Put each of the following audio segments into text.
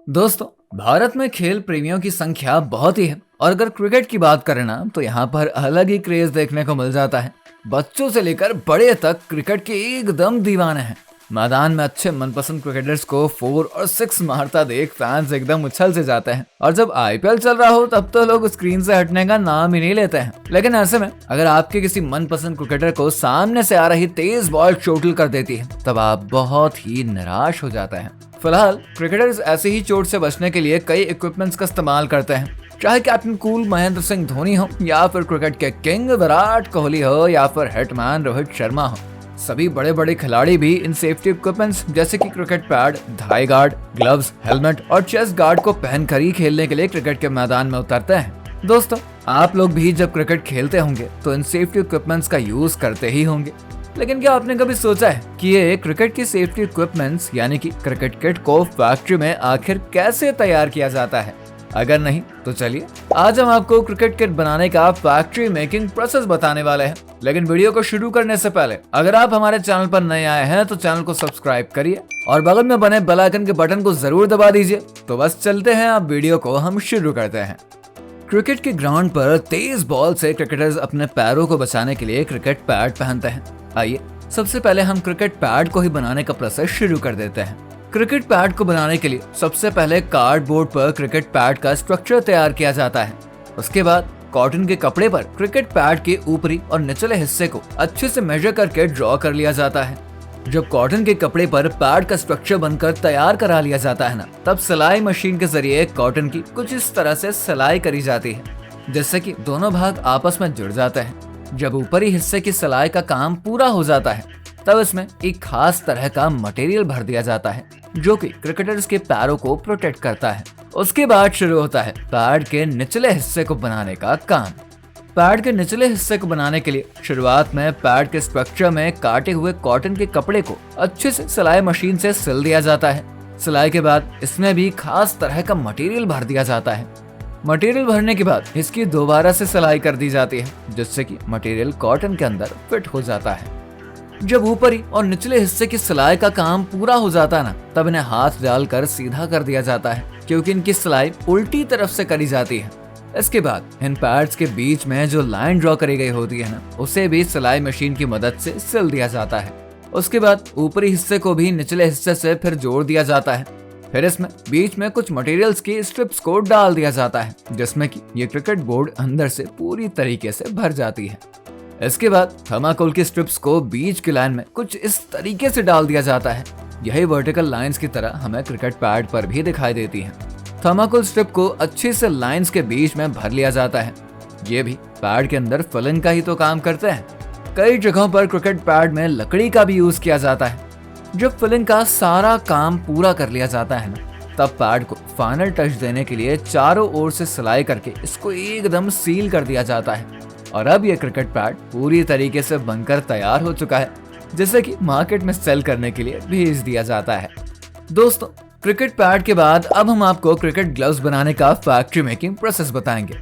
दोस्तों, भारत में खेल प्रेमियों की संख्या बहुत ही है और अगर क्रिकेट की बात करें ना तो यहाँ पर अलग ही क्रेज देखने को मिल जाता है। बच्चों से लेकर बड़े तक क्रिकेट के एकदम दीवाने हैं। मैदान में अच्छे मनपसंद क्रिकेटर्स को 4 और 6 मारता देख फैंस एकदम उछल से जाते हैं और जब आईपीएल चल रहा हो तब तो लोग स्क्रीन से हटने का नाम ही नहीं लेते हैं। लेकिन ऐसे में अगर आपके किसी मनपसंद क्रिकेटर को सामने से आ रही तेज बॉल चोटिल कर देती है तब आप बहुत ही निराश हो जाते हैं। फिलहाल क्रिकेटर्स ऐसे ही चोट से बचने के लिए कई इक्विपमेंट्स का इस्तेमाल करते हैं, चाहे कैप्टन कूल महेंद्र सिंह धोनी हो या फिर क्रिकेट के किंग विराट कोहली हो या फिर हिटमैन रोहित शर्मा हो। सभी बड़े बड़े खिलाड़ी भी इन सेफ्टी इक्विपमेंट्स जैसे कि cricket pad, thigh guard, gloves, helmet और चेस्ट गार्ड को पहनकर ही खेलने के लिए क्रिकेट के मैदान में उतरते हैं। दोस्तों, आप लोग भी जब क्रिकेट खेलते होंगे तो इन सेफ्टी इक्विपमेंट्स का यूज करते ही होंगे। लेकिन क्या आपने कभी सोचा है कि ये क्रिकेट की सेफ्टी इक्विपमेंट्स यानी कि क्रिकेट किट को फैक्ट्री में आखिर कैसे तैयार किया जाता है? अगर नहीं तो चलिए आज हम आपको क्रिकेट किट बनाने का फैक्ट्री मेकिंग प्रोसेस बताने वाले हैं। लेकिन वीडियो को शुरू करने से पहले अगर आप हमारे चैनल पर नए आए हैं तो चैनल को सब्सक्राइब करिए और बगल में बने बेल आइकन के बटन को जरूर दबा दीजिए। तो बस चलते हैं, अब वीडियो को हम शुरू करते हैं। क्रिकेट के ग्राउंड पर तेज बॉल से क्रिकेटर्स अपने पैरों को बचाने के लिए क्रिकेट पैड पहनते हैं। आइए सबसे पहले हम क्रिकेट पैड को ही बनाने का प्रोसेस शुरू कर देते हैं। क्रिकेट पैड को बनाने के लिए सबसे पहले कार्डबोर्ड पर क्रिकेट पैड का स्ट्रक्चर तैयार किया जाता है। उसके बाद कॉटन के कपड़े पर क्रिकेट पैड के ऊपरी और निचले हिस्से को अच्छे से मेजर करके ड्रॉ कर लिया जाता है। जब कॉटन के कपड़े पर पैड का स्ट्रक्चर बनकर तैयार करा लिया जाता है ना, तब सिलाई मशीन के जरिए कॉटन की कुछ इस तरह से सिलाई करी जाती है जिससे कि दोनों भाग आपस में जुड़ जाते हैं। जब ऊपरी हिस्से की सिलाई का काम पूरा हो जाता है तब इसमें एक खास तरह का मटेरियल भर दिया जाता है जो कि क्रिकेटर्स के पैरों को प्रोटेक्ट करता है। उसके बाद शुरू होता है पैड के निचले हिस्से को बनाने का काम। पैड के निचले हिस्से को बनाने के लिए शुरुआत में पैड के स्ट्रक्चर में काटे हुए कॉटन के कपड़े को अच्छे से सिलाई मशीन से सिल दिया जाता है। सिलाई के बाद इसमें भी खास तरह का मटेरियल भर दिया जाता है। मटेरियल भरने के बाद इसकी दोबारा से सिलाई कर दी जाती है जिससे कि मटेरियल कॉटन के अंदर फिट हो जाता है। जब ऊपरी और निचले हिस्से की सिलाई का काम पूरा हो जाता है ना, तब इन्हें हाथ डालकर सीधा कर दिया जाता है क्योंकि इनकी सिलाई उल्टी तरफ से करी जाती है। इसके बाद इन पैड्स के बीच में जो लाइन ड्रॉ करी गई होती है ना, उसे भी सिलाई मशीन की मदद से सिल दिया जाता है। उसके बाद ऊपरी हिस्से को भी निचले हिस्से से फिर जोड़ दिया जाता है। फिर इसमें बीच में कुछ मटेरियल्स की स्ट्रिप्स को डाल दिया जाता है जिसमें कि ये क्रिकेट बोर्ड अंदर से पूरी तरीके से भर जाती है। इसके बाद थर्माकोल की स्ट्रिप्स को बीच की लाइन में कुछ इस तरीके से डाल दिया जाता है। यही वर्टिकल लाइंस की तरह हमें क्रिकेट पैड पर भी दिखाई देती है। थर्माकोल स्ट्रिप को अच्छे से लाइंस के बीच में भर लिया जाता है। ये भी पैड के अंदर फिलिंग का ही तो काम करते हैं। कई जगहों पर क्रिकेट पैड में लकड़ी का भी यूज किया जाता है। जब फिलिंग का सारा काम पूरा कर लिया जाता है ना, तब पैड को फाइनल टच देने के लिए चारों ओर से सिलाई करके इसको एकदम सील कर दिया जाता है। और अब ये क्रिकेट पैड पूरी तरीके से बनकर तैयार हो चुका है जिसे कि मार्केट में सेल करने के लिए भेज दिया जाता है। दोस्तों, क्रिकेट पैड के बाद अब हम आपको क्रिकेट ग्लव्स बनाने का फैक्ट्री मेकिंग प्रोसेस बताएंगे।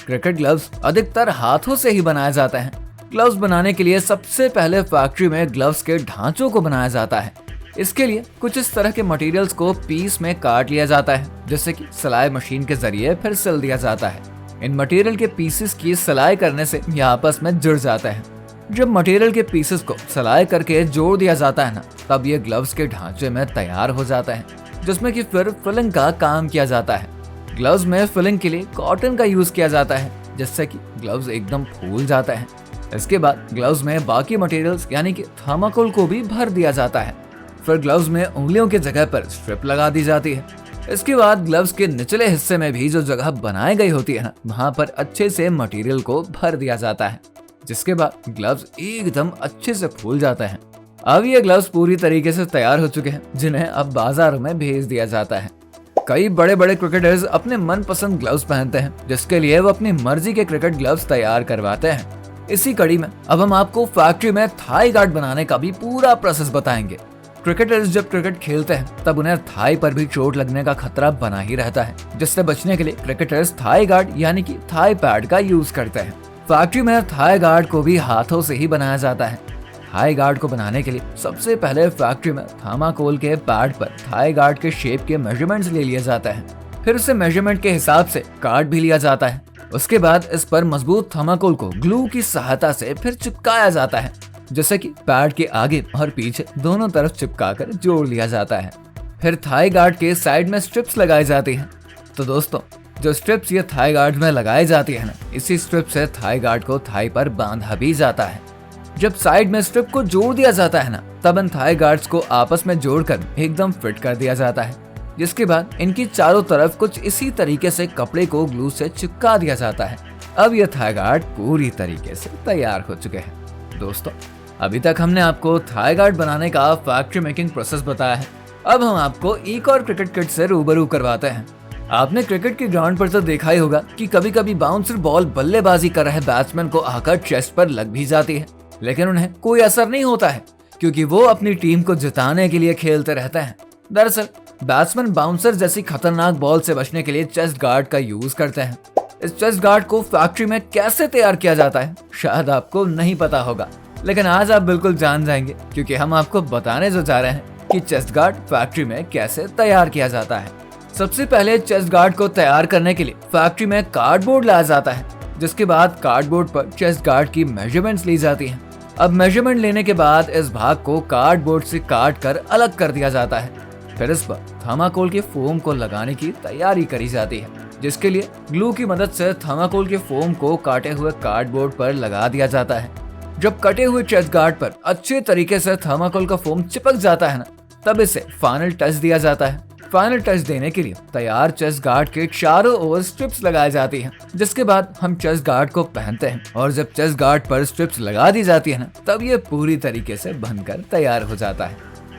क्रिकेट ग्लव्स अधिकतर हाथों से ही बनाया जाता है। ग्लव्स बनाने के लिए सबसे पहले फैक्ट्री में ग्लव्स के ढांचों को बनाया जाता है। इसके लिए कुछ इस तरह के मटेरियल्स को पीस में काट लिया जाता है जिससे कि सिलाई मशीन के जरिए फिर सिल दिया जाता है। इन मटेरियल के पीसेस की सिलाई करने से यह आपस में जुड़ जाता है। जब मटेरियल के पीसेस को सिलाई करके जोड़ दिया जाता है ना, तब ये ग्लव्स के ढांचे में तैयार हो जाता है जिसमें कि फिर फिलिंग का काम किया जाता है। ग्लव्स में फिलिंग के लिए कॉटन का यूज किया जाता है जिससे कि ग्लव्स एकदम फूल जाता है। इसके बाद ग्लव्स में बाकी मटेरियल्स यानी कि थर्माकोल को भी भर दिया जाता है। फिर ग्लव्स में उंगलियों की जगह पर स्ट्रिप लगा दी जाती है। इसके बाद ग्लव्स के निचले हिस्से में भी जो जगह बनाई गई होती है ना, वहां पर अच्छे से मटेरियल को भर दिया जाता है जिसके बाद ग्लव्स एकदम अच्छे से फूल जाता है। अब ये ग्लव्स पूरी तरीके से तैयार हो चुके हैं जिन्हें अब बाजारों में भेज दिया जाता है। कई बड़े बड़े क्रिकेटर्स अपने मनपसंद ग्लव्स पहनते हैं जिसके लिए वो अपनी मर्जी के क्रिकेट ग्लव्स तैयार करवाते हैं। इसी कड़ी में अब हम आपको फैक्ट्री में थाई गार्ड बनाने का भी पूरा प्रोसेस बताएंगे। क्रिकेटर्स जब क्रिकेट खेलते हैं तब उन्हें थाई पर भी चोट लगने का खतरा बना ही रहता है, जिससे बचने के लिए क्रिकेटर्स थाई गार्ड यानी कि थाई पैड का यूज करते हैं। फैक्ट्री में थाई गार्ड को भी हाथों से ही बनाया जाता है। थाई गार्ड को बनाने के लिए सबसे पहले फैक्ट्री में थर्माकोल के पैड पर थाई गार्ड के शेप के मेजरमेंट्स ले लिया जाता है। फिर उसे मेजरमेंट के हिसाब से काट भी लिया जाता है। उसके बाद इस पर मजबूत थर्माकोल को ग्लू की सहायता से फिर चिपकाया जाता है, जैसे कि पैड के आगे और पीछे दोनों तरफ चिपका कर जोड़ लिया जाता है। फिर थाई गार्ड के साइड में स्ट्रिप्स लगाई जाती हैं। तो दोस्तों, जो स्ट्रिप्स ये थाई गार्ड में लगाई जाती है ना, इसी स्ट्रिप से थाई गार्ड को थाई पर बांधा भी जाता है। जब साइड में स्ट्रिप को जोड़ दिया जाता है ना, तब इन थाई गार्ड्स को आपस में जोड़कर एकदम फिट कर दिया जाता है, जिसके बाद इनकी चारों तरफ कुछ इसी तरीके से कपड़े को ग्लू से चिपका दिया जाता है। अब ये थाई गार्ड पूरी तरीके से तैयार हो चुके हैं। दोस्तों, अभी तक हमने आपको थाई गार्ड बनाने का फैक्ट्री मेकिंग प्रोसेस बताया है। अब हम आपको एक और क्रिकेट किट से रूबरू करवाते हैं। आपने क्रिकेट के ग्राउंड पर तो देखा ही होगा कि कभी कभी बाउंसर बॉल बल्लेबाजी कर रहे बैट्समैन को आकर चेस्ट पर लग भी जाती है, लेकिन उन्हें कोई असर नहीं होता है, क्योंकि वो अपनी टीम को जिताने के लिए खेलते रहते हैं। दरअसल बैट्समैन बाउंसर जैसी खतरनाक बॉल से बचने के लिए चेस्ट गार्ड का यूज करते हैं। इस चेस्ट गार्ड को फैक्ट्री में कैसे तैयार किया जाता है शायद आपको नहीं पता होगा, लेकिन आज आप बिल्कुल जान जाएंगे, क्योंकि हम आपको बताने जो जा रहे हैं कि चेस्ट गार्ड फैक्ट्री में कैसे तैयार किया जाता है। सबसे पहले चेस्ट गार्ड को तैयार करने के लिए फैक्ट्री में कार्डबोर्ड लाया जाता है, जिसके बाद कार्डबोर्ड पर चेस्ट गार्ड की मेजरमेंट्स ली जाती हैं। अब मेजरमेंट लेने के बाद इस भाग को कार्डबोर्ड से काट कर अलग कर दिया जाता है। फिर इस पर थर्माकोल के फोम को लगाने की तैयारी करी जाती है, जिसके लिए ग्लू की मदद से थर्माकोल के फोम को काटे हुए कार्डबोर्ड पर लगा दिया जाता है। जब कटे हुए चेस्ट गार्ड पर अच्छे तरीके से थर्माकोल का फोम चिपक जाता है ना, तब इसे फाइनल टच दिया जाता है। फाइनल टच देने के लिए तैयार चेस्ट गार्ड के चारों ओर स्ट्रिप्स लगाई जाती हैं, जिसके बाद हम चेस्ट गार्ड को पहनते हैं। और जब चेस्ट गार्ड पर स्ट्रिप्स लगा दी जाती है ना, तब ये पूरी तरीके से बनकर तैयार हो जाता है।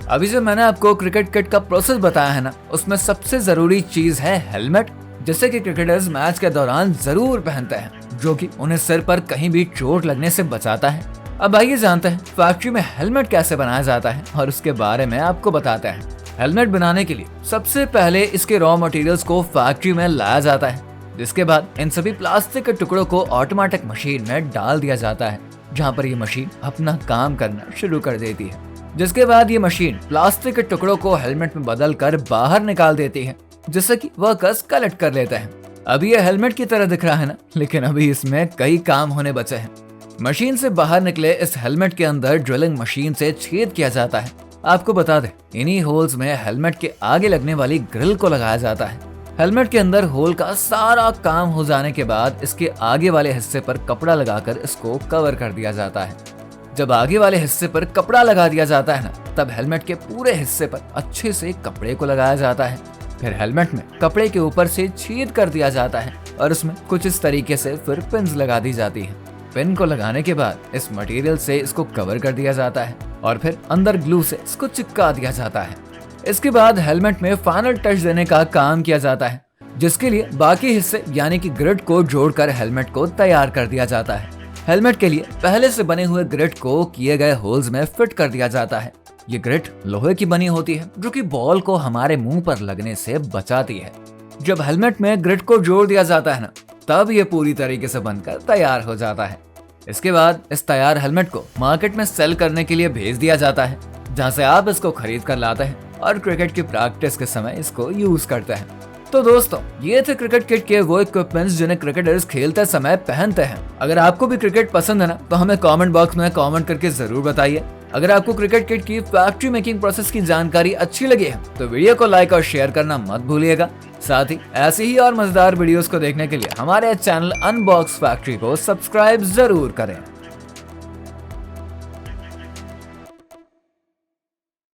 अभी जो मैंने आपको क्रिकेट किट का प्रोसेस बताया है ना, उसमें सबसे जरूरी चीज है हेलमेट, जैसे कि क्रिकेटर्स मैच के दौरान जरूर पहनते हैं, जो कि उन्हें सिर पर कहीं भी चोट लगने से बचाता है। अब आइए जानते हैं फैक्ट्री में हेलमेट कैसे बनाया जाता है और उसके बारे में आपको बताते हैं। हेलमेट बनाने के लिए सबसे पहले इसके रॉ मटेरियल्स को फैक्ट्री में लाया जाता है, जिसके बाद इन सभी प्लास्टिक के टुकड़ों को ऑटोमेटिक मशीन में डाल दिया जाता है, जहां पर ये मशीन अपना काम करना शुरू कर देती है। जिसके बाद ये मशीन प्लास्टिक के टुकड़ों को हेलमेट में बदल कर बाहर निकाल देती है, जिससे कि वर्कर्स कलेक्ट कर लेते हैं। अभी ये हेलमेट की तरह दिख रहा है ना, लेकिन अभी इसमें कई काम होने बचे हैं। मशीन से बाहर निकले इस हेलमेट के अंदर ड्रिलिंग मशीन से छेद किया जाता है। आपको बता दें, इन्हीं होल्स में हेलमेट के आगे लगने वाली ग्रिल को लगाया जाता है। हेलमेट के अंदर होल का सारा काम हो जाने के बाद इसके आगे वाले हिस्से पर कपड़ा लगाकर इसको कवर कर दिया जाता है। जब आगे वाले हिस्से पर कपड़ा लगा दिया जाता है ना, तब हेलमेट के पूरे हिस्से पर अच्छे से कपड़े को लगाया जाता है। फिर हेलमेट में कपड़े के ऊपर से छेद कर दिया जाता है और उसमें कुछ इस तरीके से फिर पिन्स लगा दी जाती है। पिन को लगाने के बाद इस मटेरियल से इसको कवर कर दिया जाता है और फिर अंदर ग्लू से इसको चिपका दिया जाता है। इसके बाद हेलमेट में फाइनल टच देने का काम किया जाता है, जिसके लिए बाकी हिस्से यानी कि ग्रिड को जोड़कर हेलमेट को तैयार कर दिया जाता है। हेलमेट के लिए पहले से बने हुए ग्रिड को किए गए होल्स में फिट कर दिया जाता है। ये ग्रिड लोहे की बनी होती है, जो कि बॉल को हमारे मुंह पर लगने से बचाती है। जब हेलमेट में ग्रिड को जोड़ दिया जाता है ना, तब ये पूरी तरीके से बनकर तैयार हो जाता है। इसके बाद इस तैयार हेलमेट को मार्केट में सेल करने के लिए भेज दिया जाता है, जहां से आप इसको खरीद कर लाते हैं और क्रिकेट की प्रैक्टिस के समय इसको यूज करते हैं। तो दोस्तों, ये थे क्रिकेट किट के वो इक्विपमेंट्स जिन्हें क्रिकेटर्स खेलते समय पहनते हैं। अगर आपको भी क्रिकेट पसंद है ना, तो हमें कमेंट बॉक्स में कमेंट करके जरूर बताइए। अगर आपको क्रिकेट किट की फैक्ट्री मेकिंग प्रोसेस की जानकारी अच्छी लगी है, तो वीडियो को लाइक और शेयर करना मत भूलिएगा। साथ ही ऐसी ही और मजेदार वीडियोस को देखने के लिए हमारे चैनल अनबॉक्स फैक्ट्री को सब्सक्राइब जरूर करें।